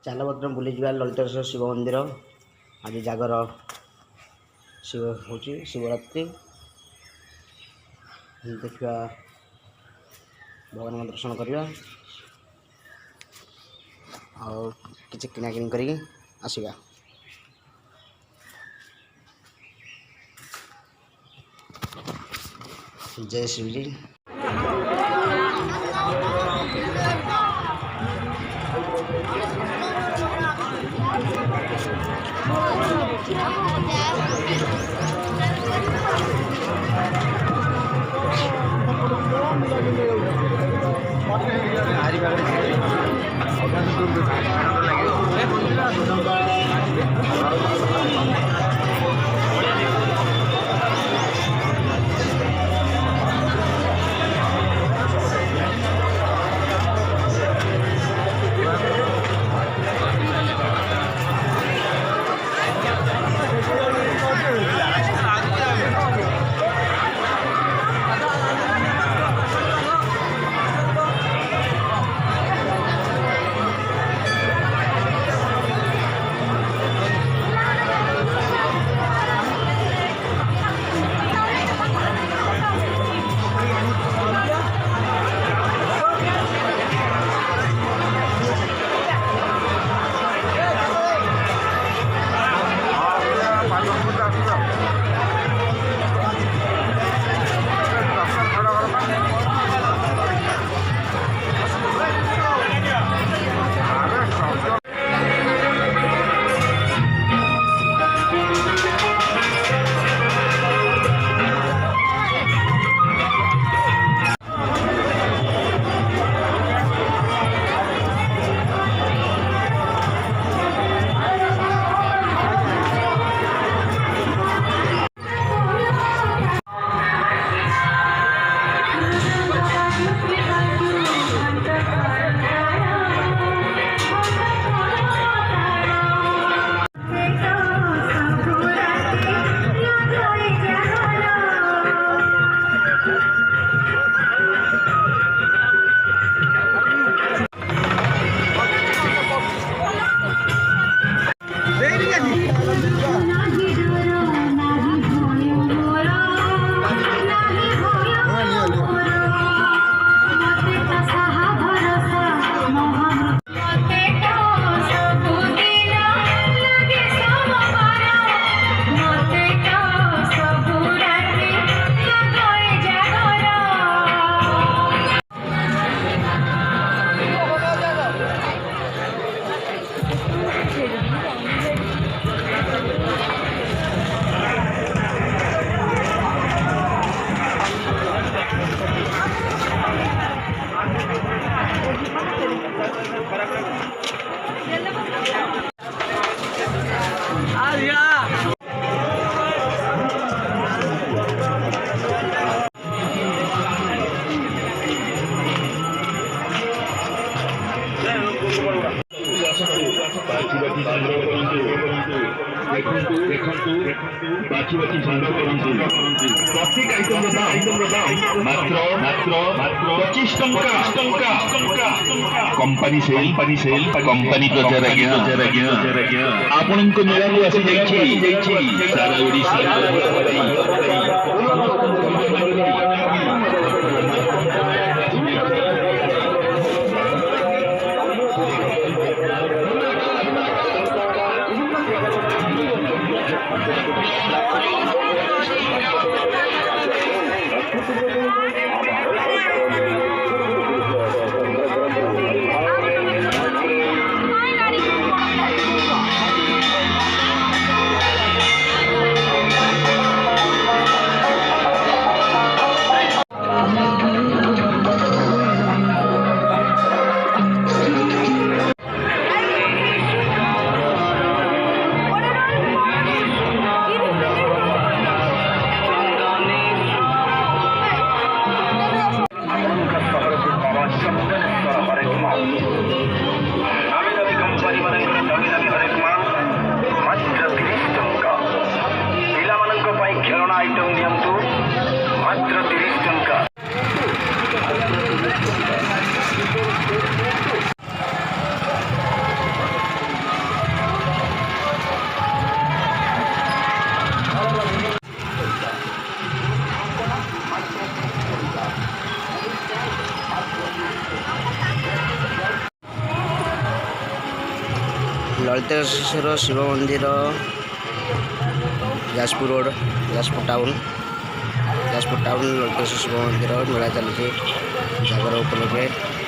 ଚାଲ ବର୍ତ୍ତମାନ ବୁଲିଯିବା ଲଳିତେଶ୍ୱର ଶିବ ମନ୍ଦିର। ଆଜି ଜାଗର ଶିବ ହେଉଛି ଶିବରାତ୍ରି। ଦେଖିବା ଭଗବାନଙ୍କ ଦର୍ଶନ କରିବା ଆଉ କିଛି କିଣାକିଣି କରିକି ଆସିବା। जय शिव जी। प्रत्येक आइटम दाम मात्र 25 टंका। कंपनी सेल कंपनी प्रचार आज्ञा आपण को मेला को आसी जाइछि सारा ओडिसा ललितेश्वर शिव मंदिर जाजपुर रोड जाजपुर टाउन ललितेश्वर शिव मंदिर मेला चलती जागर उपलक्षे।